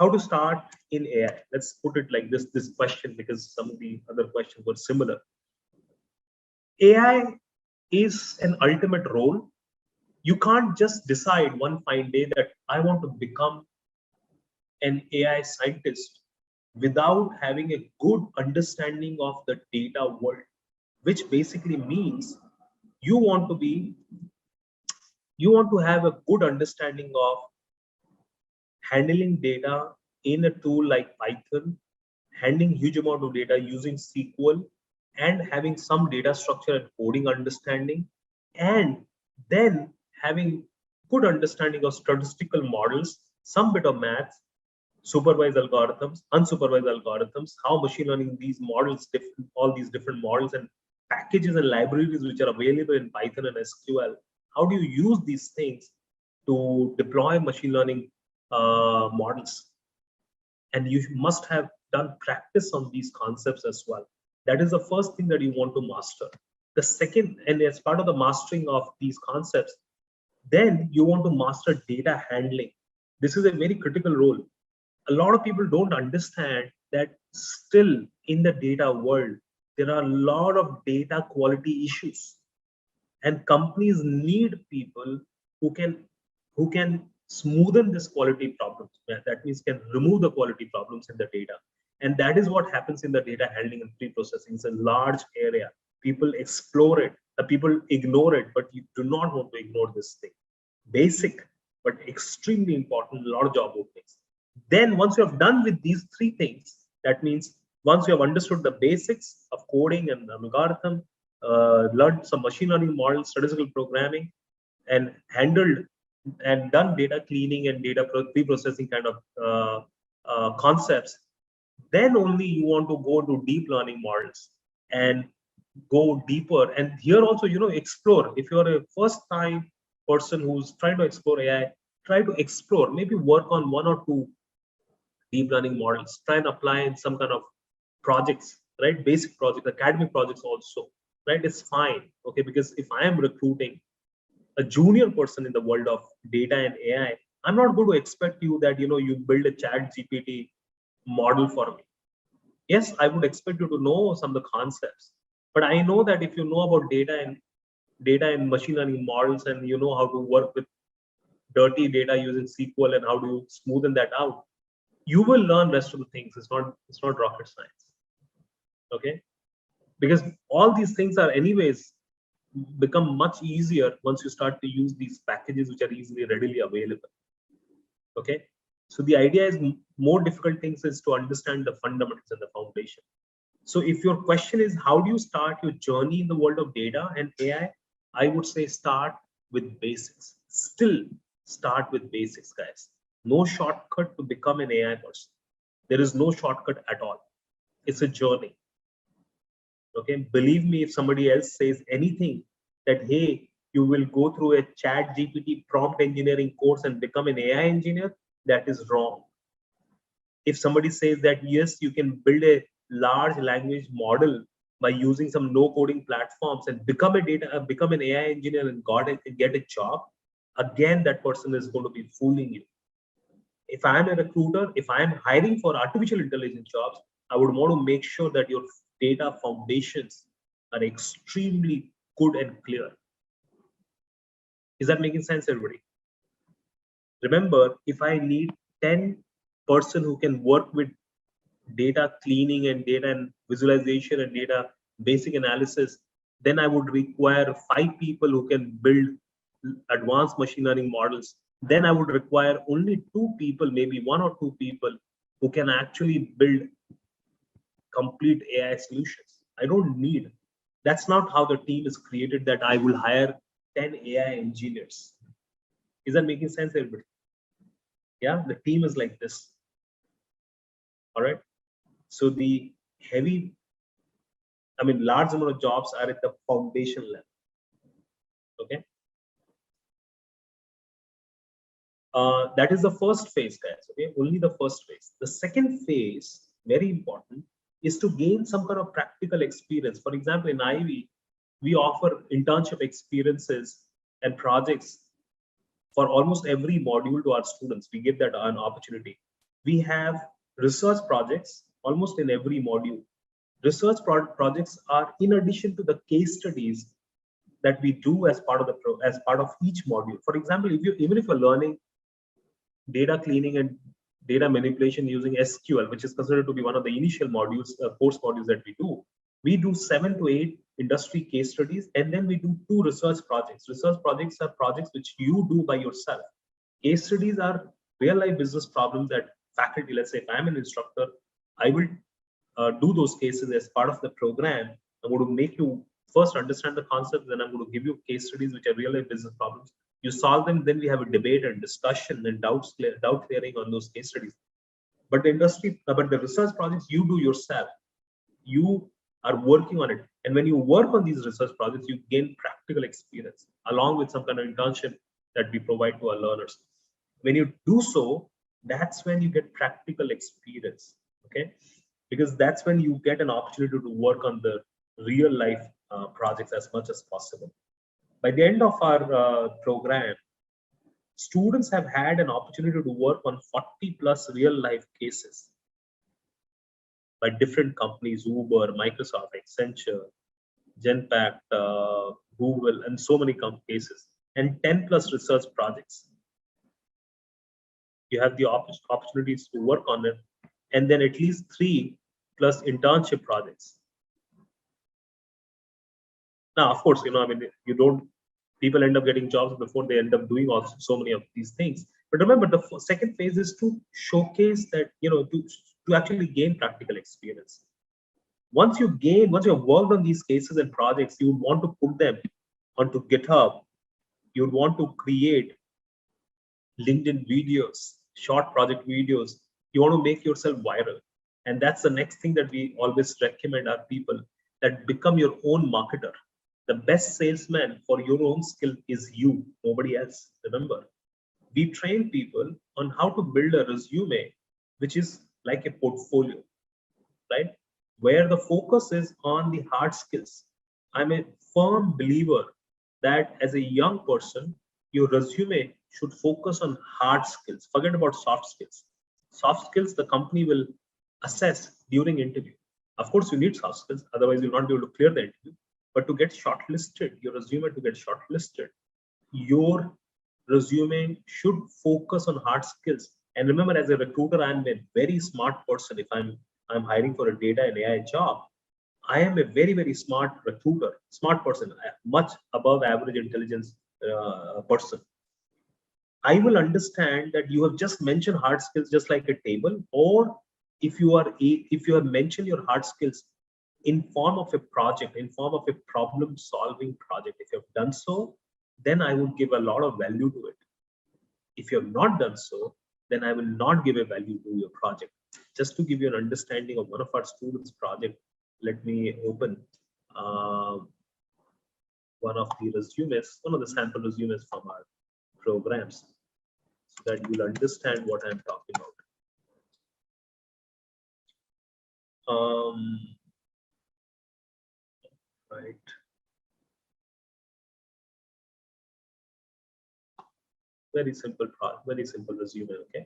how to start in AI. Let's put it like this question, because some of the other questions were similar. AI is an ultimate role. You can't just decide one fine day that I want to become an AI scientist without having a good understanding of the data world, which basically means you want to have a good understanding of handling data in a tool like Python, handling huge amount of data using SQL, and having some data structure and coding understanding, and then having good understanding of statistical models, some bit of maths, supervised algorithms, unsupervised algorithms, how machine learning, these models, all these different models and packages and libraries which are available in Python and SQL. How do you use these things to deploy machine learning models? And you must have done practice on these concepts as well. That is the first thing that you want to master. The second, and as part of the mastering of these concepts, then you want to master data handling. This is a very critical role. A lot of people don't understand that still in the data world, there are a lot of data quality issues, and companies need people who can smoothen this quality problems. That means can remove the quality problems in the data. And that is what happens in the data handling and pre-processing. It's a large area. People explore it, people ignore it, but you do not want to ignore this thing. Basic, but extremely important, a lot of job openings. Then once you have done with these three things, that means once you have understood the basics of coding and algorithm, learned some machine learning models, statistical programming, and handled and done data cleaning and data pre-processing kind of concepts, then only you want to go to deep learning models and go deeper. And here also, explore. If you're a first time person who's trying to explore AI, try to explore, maybe work on one or two deep learning models, try and apply in some kind of projects, right? Basic projects, academic projects also, right? It's fine, okay? Because if I am recruiting a junior person in the world of data and AI, I'm not going to expect you that, you build a chat GPT model for me. Yes, I would expect you to know some of the concepts, but I know that if you know about data and machine learning models, and you know how to work with dirty data using SQL and how to smoothen that out, you will learn rest of the things. It's not rocket science, okay? Because all these things are anyways become much easier once you start to use these packages which are easily readily available, okay? So the idea is more difficult things is to understand the fundamentals and the foundation. So if your question is how do you start your journey in the world of data and AI, I would say start with basics. Still start with basics, guys. No shortcut to become an AI person. There is no shortcut at all. It's a journey. Okay, believe me, if somebody else says anything that, hey, you will go through a chat GPT prompt engineering course and become an AI engineer, that is wrong. If somebody says that, yes, you can build a large language model by using some no coding platforms and become an AI engineer and get a job, again, that person is going to be fooling you. If I am a recruiter, if I am hiring for artificial intelligence jobs, I would want to make sure that your data foundations are extremely good and clear. Is that making sense, everybody? Remember, if I need 10 person who can work with data cleaning and data and visualization and data basic analysis, then I would require 5 people who can build advanced machine learning models. Then I would require only 2 people, maybe 1 or 2 people who can actually build complete AI solutions. I don't need. That's not how the team is created, that I will hire 10 AI engineers. Is that making sense, everybody? Yeah, the team is like this. All right. So the large amount of jobs are at the foundation level. Okay. That is the first phase, guys. Okay, only the first phase. The second phase, very important, is to gain some kind of practical experience. For example, in Ivy, we offer internship experiences and projects for almost every module to our students. We give that an opportunity. We have research projects almost in every module. Research projects are in addition to the case studies that we do as part of as part of each module. For example, even if you're learning data cleaning and data manipulation using SQL, which is considered to be one of the initial modules, course modules that we do 7 to 8 industry case studies, and then we do 2 research projects. Research projects are projects which you do by yourself. Case studies are real life business problems that faculty, let's say if I'm an instructor, I will do those cases as part of the program. I'm going to make you first understand the concept, then I'm going to give you case studies which are real life business problems. You solve them, then we have a debate and discussion and doubt clearing on those case studies. But the research projects you do yourself. You are working on it, and when you work on these research projects, you gain practical experience along with some kind of internship that we provide to our learners. When you do so, that's when you get practical experience, okay? Because that's when you get an opportunity to work on the real life projects as much as possible. By the end of our program, students have had an opportunity to work on 40 plus real life cases by different companies: Uber, Microsoft, Accenture, Genpact, Google, and so many cases, and 10 plus research projects. You have the opportunities to work on it, and then at least 3 plus internship projects. Now, of course, I mean, people end up getting jobs before they end up doing also so many of these things. But remember, the second phase is to showcase that, to actually gain practical experience. Once you have worked on these cases and projects, you would want to put them onto GitHub. You would want to create LinkedIn videos, short project videos. You want to make yourself viral. And that's the next thing that we always recommend our people, that become your own marketer. The best salesman for your own skill is you, nobody else. Remember, we train people on how to build a resume, which is like a portfolio, right? Where the focus is on the hard skills. I'm a firm believer that as a young person, your resume should focus on hard skills. Forget about soft skills. Soft skills, the company will assess during interview. Of course, you need soft skills, otherwise you'll not be able to clear the interview. But to get shortlisted, your resume to get shortlisted, your resume should focus on hard skills. And remember, as a recruiter, I'm a very smart person. If I'm hiring for a data and AI job, I am a very, very smart recruiter, smart person, much above average intelligence person. I will understand that you have just mentioned hard skills just like a table, or if you have mentioned your hard skills in form of a project, in form of a problem solving project. If you have done so, then I would give a lot of value to it. If you have not done so, then I will not give a value to your project. Just to give you an understanding of one of our students' project, let me open one of the resumes, one of the sample resumes from our programs, so that you'll understand what I'm talking about. Right. Very simple resume, okay?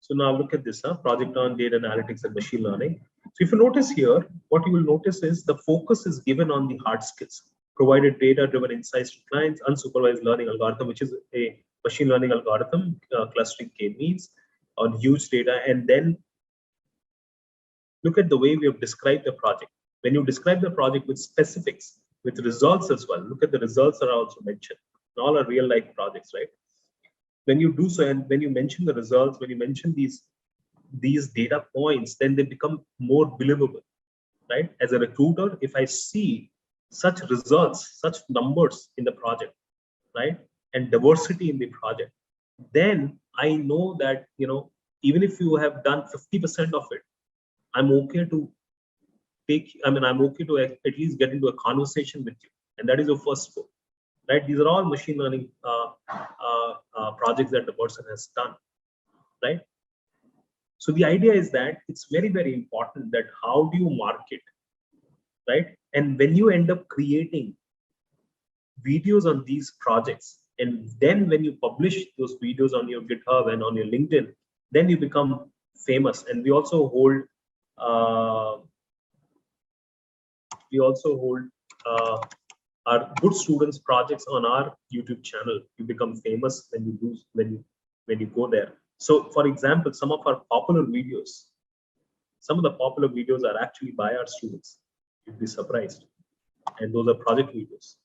So now look at this, project on data analytics and machine learning. So if you notice here, what you will notice is the focus is given on the hard skills, provided data-driven insights to clients, unsupervised learning algorithm, which is a machine learning algorithm, clustering k-means on huge data, and then look at the way we have described the project. When you describe the project with specifics, with results as well, look at the results are also mentioned. All are real life projects, right? When you do so, and when you mention the results, when you mention these data points, then they become more believable, right? As a recruiter, if I see such results, such numbers in the project, right, and diversity in the project, then I know that, even if you have done 50% of it, I'm okay to I'm okay to at least get into a conversation with you, and that is your first goal, right? These are all machine learning projects that the person has done, right? So the idea is that it's very, very important that how do you market, right? And when you end up creating videos on these projects, And then when you publish those videos on your GitHub and on your LinkedIn, then you become famous. And uh, we also hold our good students projects on our YouTube channel. You become famous when you do when you go there. So, for example, some of the popular videos are actually by our students. You'd be surprised, and those are project videos.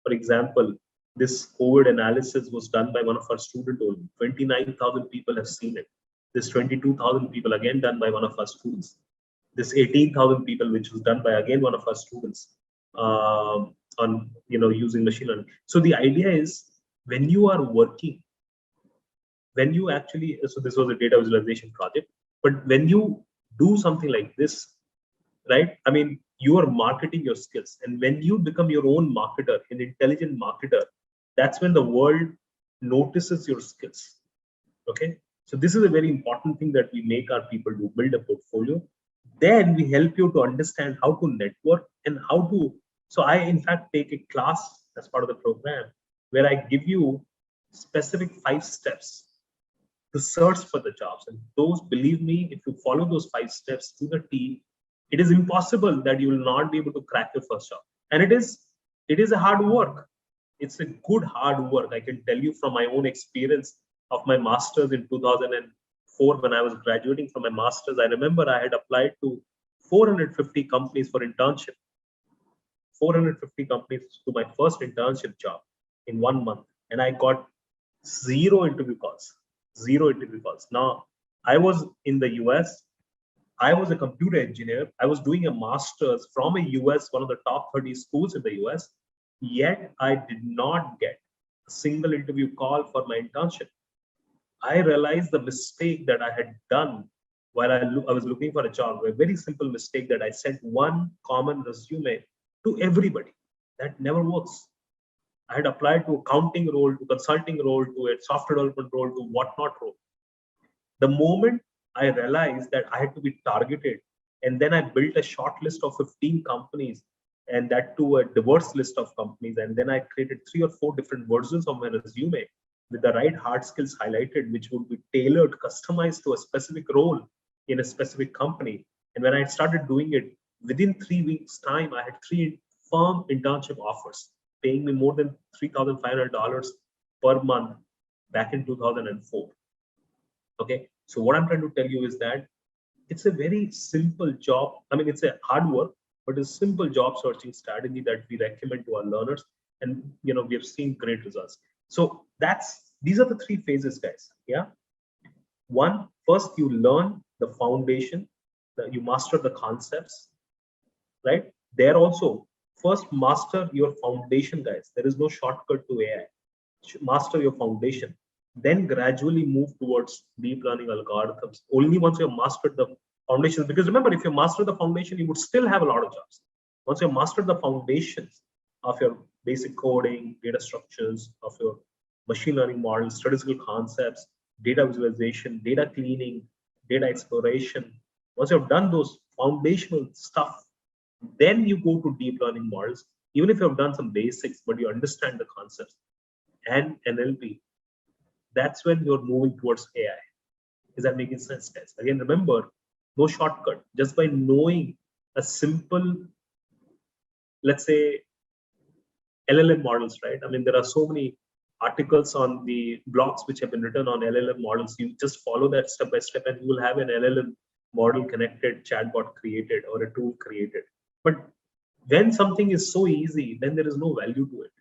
For example, this COVID analysis was done by one of our students only. 29,000 people have seen it. This 22,000 people again done by one of our students. This 18,000 people, which was done by again one of our students, on using machine learning. So the idea is, when you are working, when you actually, so this was a data visualization project, but when you do something like this, right? I mean, you are marketing your skills, and when you become your own marketer, an intelligent marketer, that's when the world notices your skills. Okay, so this is a very important thing that we make our people do: build a portfolio. Then we help you to understand how to network and how to. So I, in fact, take a class as part of the program where I give you specific 5 steps to search for the jobs. And those, believe me, if you follow those 5 steps to the T, it is impossible that you will not be able to crack your first job. And it is a hard work. It's a good hard work. I can tell you from my own experience of my master's in 2004, when I was graduating from my master's. I remember I had applied to 450 companies for internship. 450 companies to my first internship job in 1 month, and I got zero interview calls. Zero interview calls. Now, I was in the US. I was a computer engineer. I was doing a master's from a US, one of the top 30 schools in the US. Yet I did not get a single interview call for my internship. I realized the mistake that I had done while I was looking for a job, a very simple mistake, that I sent one common resume to everybody. That never works. I had applied to accounting role, to consulting role, to a software development role, to whatnot role. The moment I realized that I had to be targeted, and then I built a short list of 15 companies, and that to a diverse list of companies. And then I created 3 or 4 different versions of my resume with the right hard skills highlighted, which would be tailored, customized to a specific role in a specific company. And when I started doing it, within 3 weeks' time, I had 3 firm internship offers, paying me more than $3,500 per month back in 2004. Okay, so what I'm trying to tell you is that it's a very simple job. I mean, it's a hard work, but it's a simple job searching strategy that we recommend to our learners, and we have seen great results. So these are the 3 phases, guys. Yeah. One, first you learn the foundation, you master the concepts, right? There also, first master your foundation, guys. There is no shortcut to AI. Master your foundation, then gradually move towards deep learning algorithms. Only once you have mastered the foundations, because remember, if you master the foundation, you would still have a lot of jobs. Once you have mastered the foundations of your basic coding, data structures, of your machine learning models, statistical concepts, data visualization, data cleaning, data exploration, once you have done those foundational stuff, then you go to deep learning models. Even if you have done some basics, but you understand the concepts and NLP, that's when you're moving towards AI. Is that making sense, guys? Again, remember, no shortcut. Just by knowing a simple, let's say, LLM models, right? I mean, there are so many articles on the blogs which have been written on LLM models. You just follow that step by step, and you will have an LLM model connected chatbot created, or a tool created. But when something is so easy, then there is no value to it.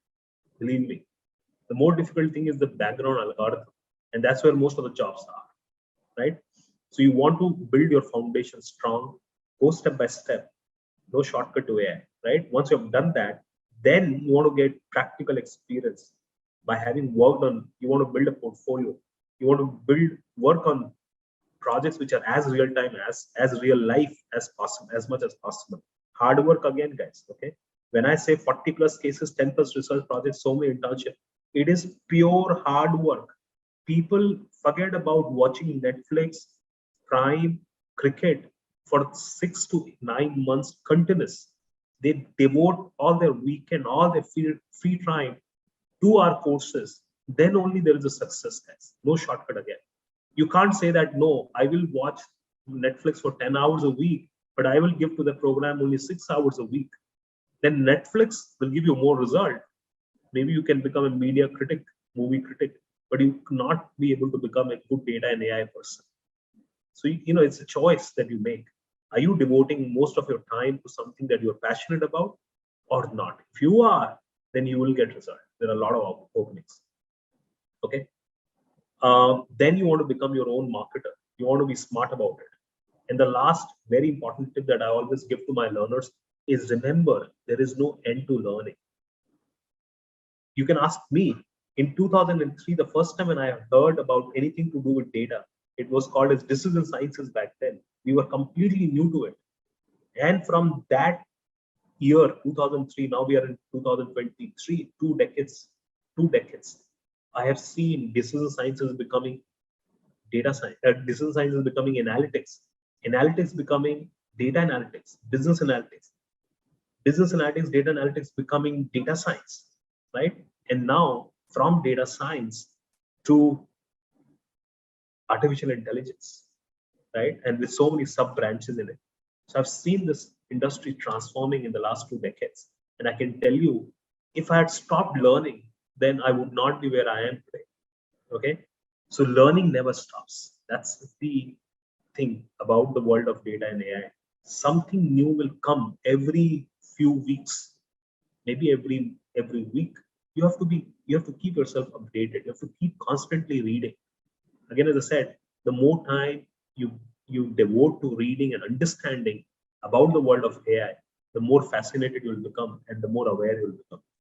Believe me. The more difficult thing is the background algorithm, and that's where most of the jobs are, right? So you want to build your foundation strong, go step by step, no shortcut to AI, right? Once you have done that, then you want to get practical experience by having worked on. You want to build a portfolio. You want to work on projects which are as real time, as real life as possible, as much as possible. Hard work again, guys. Okay. When I say 40 plus cases, 10 plus research projects, so many internship, it is pure hard work. People forget about watching Netflix, Prime, cricket for 6 to 9 months continuous. They devote all their weekend, all their free time do our courses, then only there is a success, guys. No shortcut again. You can't say that, no, I will watch Netflix for 10 hours a week, but I will give to the program only 6 hours a week. Then Netflix will give you more result. Maybe you can become a media critic, movie critic, but you cannot be able to become a good data and AI person. So, it's a choice that you make. Are you devoting most of your time to something that you're passionate about or not? If you are, then you will get result. There are a lot of openings. Okay. Then you want to become your own marketer. You want to be smart about it. And the last very important tip that I always give to my learners is, remember, there is no end to learning. You can ask me, in 2003, the first time when I heard about anything to do with data, it was called as decision sciences back then. We were completely new to it. And from that year, 2003, now we are in 2023, 2 decades. I have seen decision sciences becoming data science, decision science is becoming analytics becoming data analytics, business analytics, data analytics becoming data science, right? And now from data science to artificial intelligence, right? And with so many sub branches in it. So I've seen this industry transforming in the last 2 decades. And I can tell you, if I had stopped learning, then I would not be where I am today. Okay. So learning never stops. That's the thing about the world of data and AI. Something new will come every few weeks, maybe every week. You have to keep yourself updated. You have to keep constantly reading. Again, as I said, the more time you devote to reading and understanding about the world of AI, the more fascinated you'll become and the more aware you'll become.